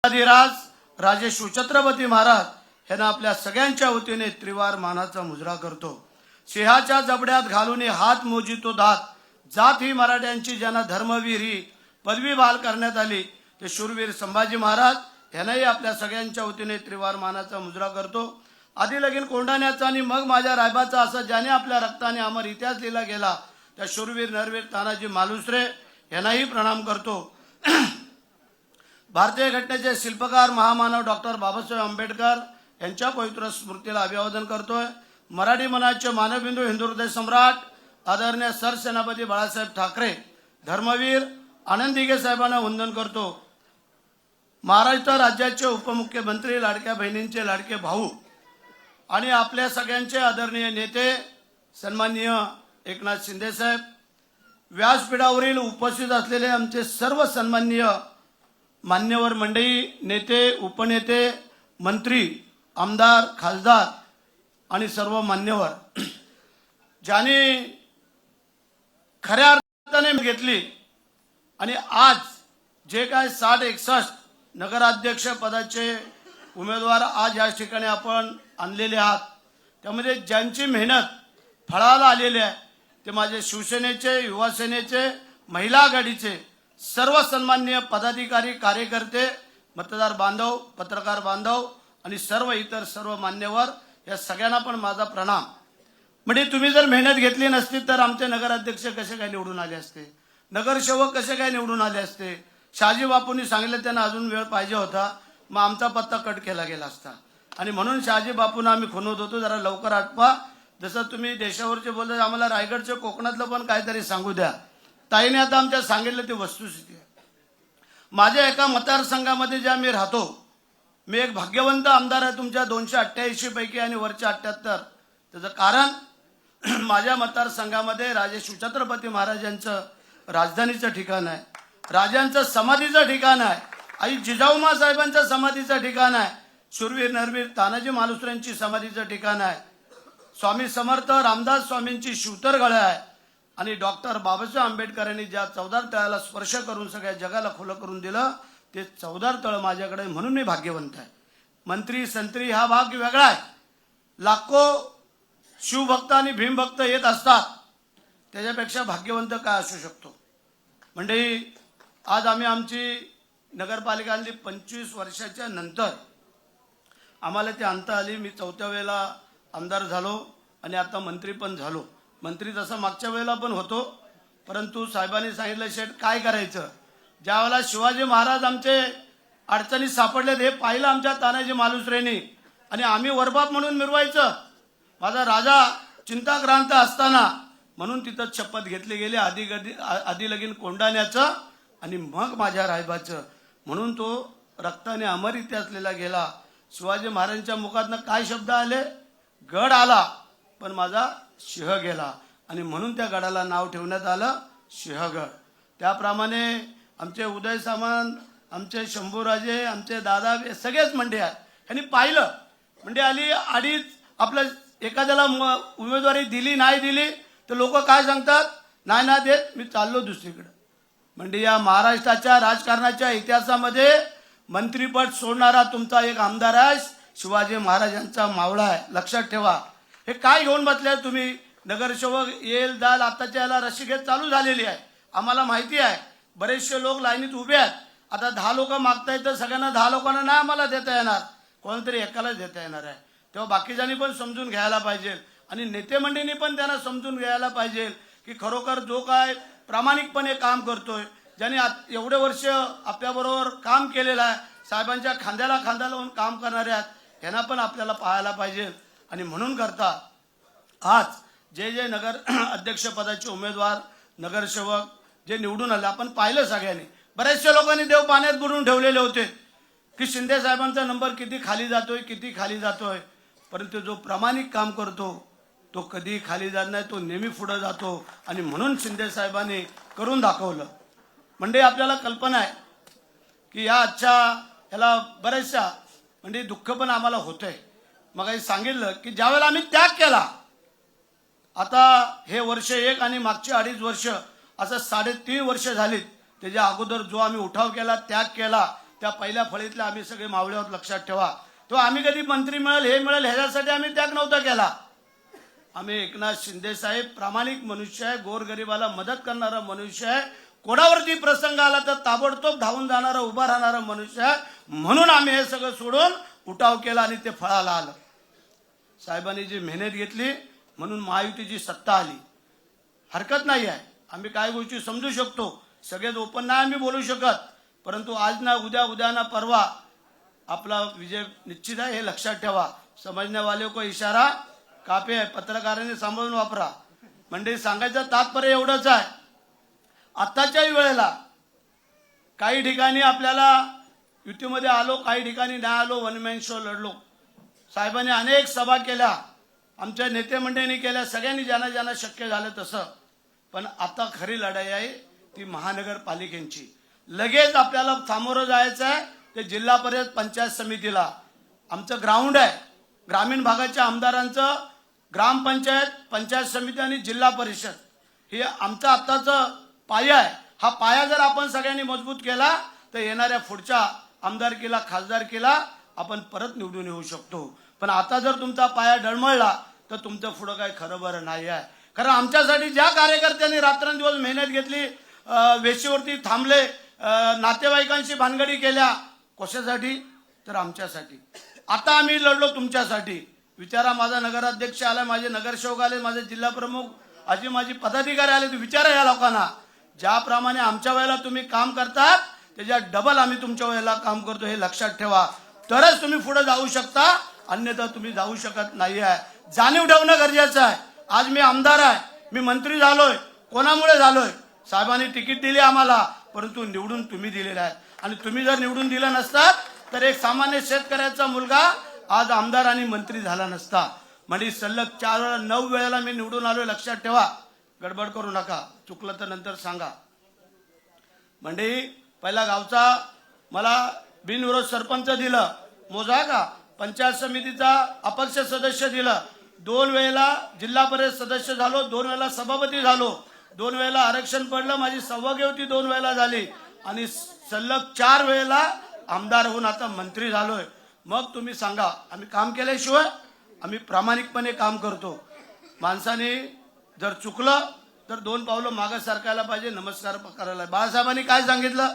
अधिराज राजे शिवछत्रपती महाराज यांना आपल्या सगळ्यांच्या वतीने त्रिवार मानाचा मुजरा करतो। सिंहाच्या जबड्यात घालून हात मोजितो दात, जात ही मराठ्यांची ज्यांना धर्मवीर ही पदवी बहाल करण्यात आली ते शूरवीर संभाजी महाराज यांनाही आपल्या सगळ्यांच्या वतीने त्रिवार मानाचा मुजरा करतो। आधी लगीन कोंढाण्याचा आणि मग माझ्या रायबाचा असं ज्याने आपल्या रक्ताने अमर इतिहास लिहिला गेला त्या शूरवीर नरवीर तानाजी मालुसरे यांनाही प्रणाम करतो। भारतीय घटनेचे शिल्पकार महामानव डॉक्टर बाबासाहेब आंबेडकर यांच्या पवित्र स्मृतीला अभिवादन करतोय। मराठी मनाचे मानवबिंदू हिंदू हृदय सम्राट आदरणीय सरसेनापती बाळासाहेब ठाकरे धर्मवीर आनंद दिघे साहेबांना वंदन करतो। महाराष्ट्र राज्याचे उपमुख्यमंत्री लाडक्या बहिणींचे लाडके भाऊ आणि आपल्या सगळ्यांचे आदरणीय नेते सन्माननीय एकनाथ शिंदे साहेब, व्यासपीठावरील उपस्थित असलेले आमचे सर्व सन्माननीय मान्यवर मंडळी, नेते, उपनेते, मंत्री, आमदार, खासदार आणि सर्व मान्यवर ज्यांनी खऱ्या अर्थाने घेतली आणि आज जे काय 60-61 नगराध्यक्ष पदाचे उमेदवार आज या ठिकाणी आपण आणलेले आहात त्यामध्ये ज्यांची मेहनत फळाला आलेली आहे ते माझे शिवसेनेचे, युवासेनेचे, महिला आघाडीचे सर्व सन्माननीय पदाधिकारी, कार्यकर्ते, मतदार बांधव, पत्रकार बांधव आणि सर्व इतर सर्व मान्यवर या सगळ्यांना पण माझा प्रणाम। म्हणजे तुम्ही जर मेहनत घेतली नसती तर आमचे नगराध्यक्ष कसे काय निवडून आले असते, नगरसेवक कसे काय निवडून आले असते। शहाजी बापूंनी सांगितलं त्यांना अजून वेळ पाहिजे होता, मग आमचा पत्ता कट केला गेला असता आणि म्हणून शहाजी बापूंना आम्ही खुनवत होतो जरा लवकर आटपा। जसं तुम्ही देशावरचे बोलता आम्हाला रायगडचे कोकणातलं पण काहीतरी सांगू द्या। ताईने आता आमच्या सांगितलं ते वस्तुस्थिती आहे। माझ्या एका मतदारसंघामध्ये ज्या मी राहतो, मी एक भाग्यवंत आमदार आहे तुमच्या 288 पैकी आणि वरच्या 78। त्याचं कारण माझ्या मतदारसंघामध्ये राजे शिवछत्रपती महाराजांचं राजधानीचं ठिकाण आहे, राजांचं समाधीचं ठिकाण आहे, आई जिजाऊमा साहेबांच्या समाधीचं ठिकाण आहे, शूरवीर नरवीर तानाजी मालुसरेंची समाधीचं ठिकाण आहे, स्वामी समर्थ रामदास स्वामींची शिवतर आहे आणि डॉक्टर बाबासाहेब आंबेडकरांनी ज्या 14 तळाला स्पर्श करून सगळ्या जगाला खुलं करून दिलं ते 14 तळ माझ्याकडे, म्हणून मी भाग्यवंत आहे। मंत्री संत्री हा भाग वेगळा आहे, लाखो शिवभक्त आणि भीमभक्त येत असतात, त्याच्यापेक्षा भाग्यवंत काय असू शकतो। म्हणजे आज आम्ही आमची नगरपालिका आणली 25 वर्षाच्या नंतर आम्हाला ती आणता आली। मी 4थ्या वेळेला आमदार झालो आणि आता मंत्री पण झालो। मंत्री तसं मागच्या वेळेला पण होतो, परंतु साहेबांनी सांगितलं शेठ काय करायचं। ज्यावेळेला शिवाजी महाराज आमचे अडचणीत सापडले हे पाहिलं आमच्या तानाजी मालुसरेंनी आणि आम्ही वरबाप म्हणून मिरवायचं। माझा राजा चिंताक्रांत असताना म्हणून तिथं शपथ घेतली गेली आधी लगीन कोंढाण्याचं आणि मग माझ्या रायबाचं, म्हणून तो रक्ताने अमर इतिहास लिहिला गेला। शिवाजी महाराजांच्या मुखातनं काय शब्द आले, गड आला पण माझा सिंह गेला आणि म्हणून त्या गडाला नाव ठेवण्यात आलं सिंहगड। त्याप्रमाणे आमचे उदय सामंत, आमचे शंभूराजे, आमचे दादा सगळेच मंडळी आहेत, यांनी पाहिलं म्हणजे आली अडीच आपलं एखाद्याला उमेदवारी दिली नाही दिली तर लोक काय सांगतात, नाही ना देत मी चाललो दुसरीकडे। म्हणजे या महाराष्ट्राच्या राजकारणाच्या इतिहासामध्ये मंत्रीपद सोडणारा तुमचा एक आमदार आहे शिवाजी महाराजांचा मावळा आहे, लक्षात ठेवा। हे काय घेऊन बसले तुम्ही, नगरसेवक येल दाल आताच्या याला रस्सीखेच चालू झालेली आहे, आम्हाला माहिती आहे। बरेचसे लोक लाईनीत उभे आहेत, आता 10 लोक मागतायत तर सगळ्यांना 10 लोकांना नाही आम्हाला देता येणार, कोणतरी एकालाच देता येणार आहे। तेव्हा बाकीच्यांनी पण समजून घ्यायला पाहिजे आणि नेते मंडळींनी पण त्यांना समजून घ्यायला पाहिजे की खरोखर जो काय प्रामाणिकपणे काम करतोय, ज्यांनी एवढे वर्ष आपल्याबरोबर काम केलेलं आहे, साहेबांच्या खांद्याला खांदा लावून काम करणारे आहेत, यांना पण आपल्याला पाहायला पाहिजे। आणि म्हणून करता आज जे नगर अध्यक्ष पदाचे उमेदवार, नगरसेवक जे निवडून आले आपण पाहिलं सगळ्यांनी, बऱ्याचशा लोकांनी देव पाण्यात बुडवून ठेवलेले होते की शिंदे साहेबांचा नंबर किती खाली जातोय, परंतु जो प्रामाणिक काम करतो तो कधी खाली जात नाही, तो नेहमी पुढे जातो आणि म्हणून शिंदे साहेबांनी करून दाखवलं। म्हणजे आपल्याला कल्पना आहे की या आजच्या ह्याला बऱ्याचशा म्हणजे दुःख पण आम्हाला होतंय। मग सांगितलं की ज्यावेळेला आम्ही त्याग केला, आता हे वर्ष 1 आणि मागचे 2.5 वर्ष असं 3.5 वर्ष झालीत, त्याच्या अगोदर जो आम्ही उठाव केला, त्याग केला, त्या पहिल्या फळीतले आम्ही सगळे मावळे आहोत, लक्षात ठेवा. तो आम्ही कधी मंत्री मिळेल हे मिळेल ह्याच्यासाठी आम्ही त्याग नव्हता केला. आम्ही एकनाथ शिंदे साहेब प्रामाणिक मनुष्य आहे, गोरगरिबाला मदत करणारा मनुष्य आहे, कोणावरती प्रसंग आला तर ताबडतोब धावून जाणारा उभा राहणारा मनुष्य आहे. म्हणून आम्ही हे सगळं सोडून उठाव केला आणि ते फळाला आलं. साहेबांनी जी मेहनत घेतली म्हणून महायुतीची सत्ता आली. हरकत नाही आहे, आम्ही काय गोष्टी समजू शकतो. सगळेच ओपन नाही आम्ही बोलू शकत, परंतु आज ना उद्या, उद्या ना परवा आपला विजय निश्चित आहे हे लक्षात ठेवा. समजने वाले को इशारा काफी आहे. पत्रकारांनी सांभाळून वापरा. म्हणजे सांगायचं तात्पर्य एवढंच आहे, आत्ताच्याही वेळेला काही ठिकाणी आपल्याला युतीमध्ये आलो, काही ठिकाणी नाही आलो, वन मॅन शो लढलो. साहेबांनी अनेक सभा केल्या, आमच्या नेते मंडळींनी केल्या, सगळ्यांनी ज्यांना ज्यांना शक्य झालं तसं. पण आता खरी लढाई आहे ती महानगरपालिकेची. लगेच आपल्याला सामोरं जायचं आहे ते जिल्हा परिषद पंचायत समितीला. आमचं ग्राउंड आहे, ग्रामीण भागाच्या आमदारांचं ग्रामपंचायत, पंचायत समिती आणि जिल्हा परिषद हे आमचं आत्ताचं पाया आहे. हा पाया जर आपण सगळ्यांनी मजबूत केला तर येणाऱ्या पुढच्या आमदारकीला, खासदारकीला आपण परत निवडून येऊ शकतो. पण आता जर तुमचा पाया डळमळला तर तुमचं पुढं काही खरं बरं नाही आहे. कारण आमच्यासाठी ज्या कार्यकर्त्यांनी रात्रंदिवस मेहनत घेतली, वेशीवरती थांबले, नातेवाईकांशी भानगडी केल्या, कशासाठी तर आमच्यासाठी. आता आम्ही लढलो तुमच्यासाठी. विचारा, माझा नगराध्यक्ष आला, माझे नगरसेवक आले, माझे जिल्हा प्रमुख, अशी माझी पदाधिकारी आले. विचारा या लोकांना, ज्याप्रमाणे आमच्या वेळेला तुम्ही काम करतात त्याच्या डबल आम्ही तुमच्या वेळेला काम करतो. हे लक्षात ठेवा, तरच तुम्ही पुढे जाऊ शकता, अन्यथा तुम्ही जाऊ शकत नाही आहे. जाणीव ठेवणं गरजेचं आहे. आज मी आमदार आहे, मी मंत्री झालोय, कोणामुळे झालोय? साहेबांनी तिकीट दिली आम्हाला, परंतु निवडून तुम्ही दिलेलं आहे. आणि तुम्ही जर निवडून दिलं नसतात तर एक सामान्य शेतकऱ्याचा मुलगा आज आमदार आणि मंत्री झाला नसता. म्हणजे सलग 4 वेळा 9 वेळेला मी निवडून आलोय, लक्षात ठेवा. गडबड करू नका, चुकलं तर नंतर सांगा. म्हणजे पहिला गावचा मला बिनविरोध सरपंच दिलं, मोजा का. पंचायत समितीचा अपक्ष सदस्य दिलं, 2 वेळेला जिल्हा परिषद सदस्य झालो, 2 वेळेला सभापती झालो, 2 वेळेला आरक्षण पडलं, माझी सौभाग्य होती 2 वेळेला झाली, आणि सलग 4 वेळेला आमदार होऊन आता मंत्री झालोय. मग तुम्ही सांगा, आम्ही काम केल्याशिवाय? आम्ही प्रामाणिकपणे काम करतो. माणसाने जर चुकलं तर 2 पावलं मागे सरकायला पाहिजे, नमस्कार करायला. बाळासाहेबांनी काय सांगितलं?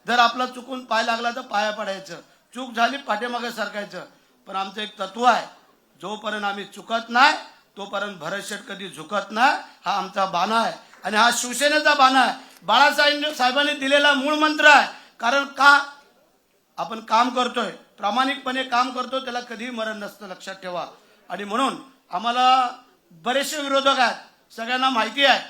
जर आपला चुकून पाय लागला तर पाया पडायचं, चूक झाली पाठीमागे सरकायचं. पण आमचं एक तत्व आहे, जोपर्यंत आम्ही चुकत नाही तोपर्यंत भरतशेठ कधी झुकत नाही. हा आमचा बाणा आहे आणि हा शिवसेनेचा बाणा आहे. बाळासाहेबांनी दिलेला मूळ मंत्र आहे. कारण का आपण काम करतोय, प्रामाणिकपणे काम करतो, त्याला कधीही मरण नसतं, लक्षात ठेवा. आणि म्हणून आम्हाला बरेचसे विरोधक आहेत, सगळ्यांना माहिती आहे,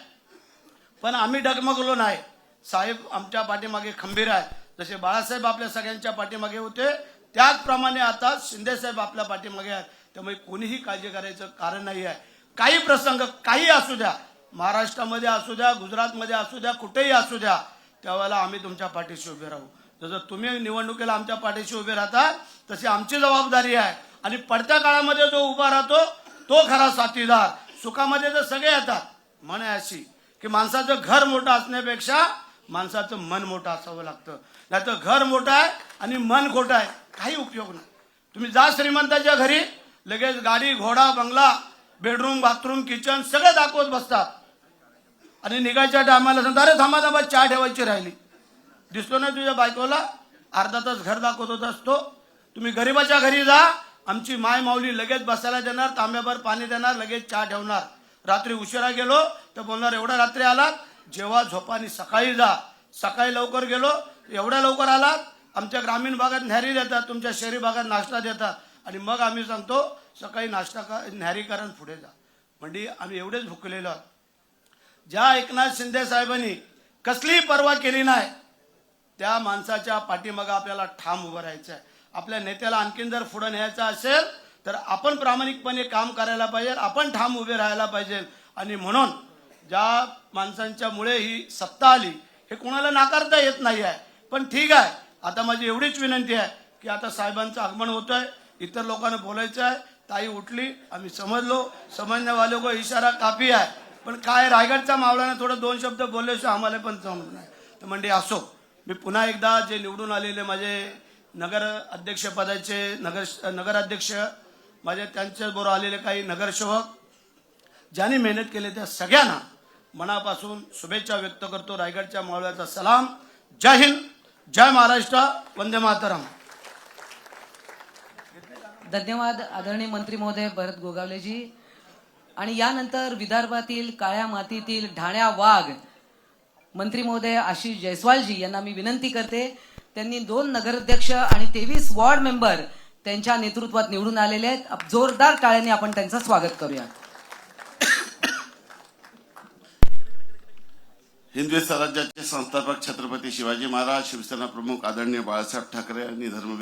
पण आम्ही डगमगलो नाही. साहेब आमच्या पाठीमागे खंबीर आहेत. जसे बाळासाहेब आपल्या सगळ्यांच्या पाठीमागे होते, त्याचप्रमाणे आता शिंदे साहेब आपल्या पाठीमागे आहेत. त्यामुळे कोणीही काळजी करायचं कारण नाही आहे. काही प्रसंग काही असू द्या, महाराष्ट्रामध्ये असू द्या, गुजरातमध्ये असू द्या, कुठेही असू द्या, त्यावेळेला आम्ही तुमच्या पाठीशी उभे राहू. जसं तुम्ही निवडणुकीला आमच्या पाठीशी उभे राहता तशी आमची जबाबदारी आहे. आणि पडत्या काळामध्ये जो उभा राहतो तो खरा साथीदार. सुखामध्ये तर सगळे येतात. म्हण आहे अशी की माणसाचं घर मोठं असण्यापेक्षा माणसाचं मन मोठं असावं लागतं. नाही तर घर मोठं आहे आणि मन खोटं आहे, काही उपयोग नाही. तुम्ही जा श्रीमंताच्या घरी, लगेच गाडी, घोडा, बंगला, बेडरूम, बाथरूम, किचन सगळं दाखवत बसतात. आणि निघायच्या टायमाला सांगतात, अरे थांबा थांबा, चहा ठेवायची राहिली. दिसतो ना तुझ्या बायकोला, अर्धा तास घर दाखवत होत असतो. तुम्ही गरीबाच्या घरी जा, आमची माय माऊली लगेच बसायला देणार, तांब्याभर पाणी देणार, लगेच चहा ठेवणार. रात्री उशिरा गेलो तर बोलणार, एवढ्या रात्री आलात, जेव्हा झोपानी सकाळी जा. सकाळी लवकर गेलो, एवढ्या लवकर आलात. आमच्या ग्रामीण भागात न्याहारी देतात, तुमच्या शहरी भागात नाश्ता देतात. आणि मग आम्ही सांगतो सकाळी न्याहारी करा पुढे जा. म्हणजे आम्ही एवढेच भुकलेलो आहोत. ज्या एकनाथ शिंदे साहेबांनी कसलीही पर्वा केली नाही, त्या माणसाच्या पाठीमागे आपल्याला ठाम उभं राहायचं आहे. आपल्या नेत्याला आणखीन जर पुढे न्यायचं असेल तर आपण प्रामाणिकपणे काम करायला पाहिजे, आपण ठाम उभे राहायला पाहिजे. आणि म्हणून ज्या माणसांच्या मुळे ही सत्ता आली हे कोणाला नाकारता येत नाही आहे. पण ठीक आहे, आता माझी एवढीच विनंती आहे की आता साहेबांचं आगमन होत आहे, इतर लोकांना बोलायचं आहे. ताई उठली, आम्ही समजलो, समजने वाले को इशारा काफी आहे. पण काय रायगडच्या मावळ्याने थोडं 2 शब्द बोलल्याशिवाय आम्हाला पण जमत नाही. तर म्हणजे असो, मी पुन्हा एकदा जे निवडून आलेले माझे नगर अध्यक्षपदाचे नगराध्यक्ष माझे त्यांच्याबरोबर आलेले काही नगरसेवक ज्यांनी मेहनत केली त्या सगळ्यांना मनापासून शुभेच्छा व्यक्त करतो. रायगडच्या मावळ्याचा सलाम. जय हिंद, जय महाराष्ट्र, वंदे मातरम. धन्यवाद आदरणीय मंत्री महोदय भरत गोगावलेजी. आणि यानंतर विदर्भातील काळ्या मातीतील ढाण्या वाघ मंत्री महोदय आशिष जयस्वालजी यांना मी विनंती करते. त्यांनी 2 नगराध्यक्ष आणि 23 वॉर्ड मेंबर त्यांच्या नेतृत्वात निवडून आलेले आहेत. जोरदार टाळ्यांनी आपण त्यांचं स्वागत करूया. हिंदवी स्वराज्याचे संस्थापक छत्रपती शिवाजी महाराज, शिवसेना प्रमुख आदरणीय बाळासाहेब ठाकरे आणि धर्म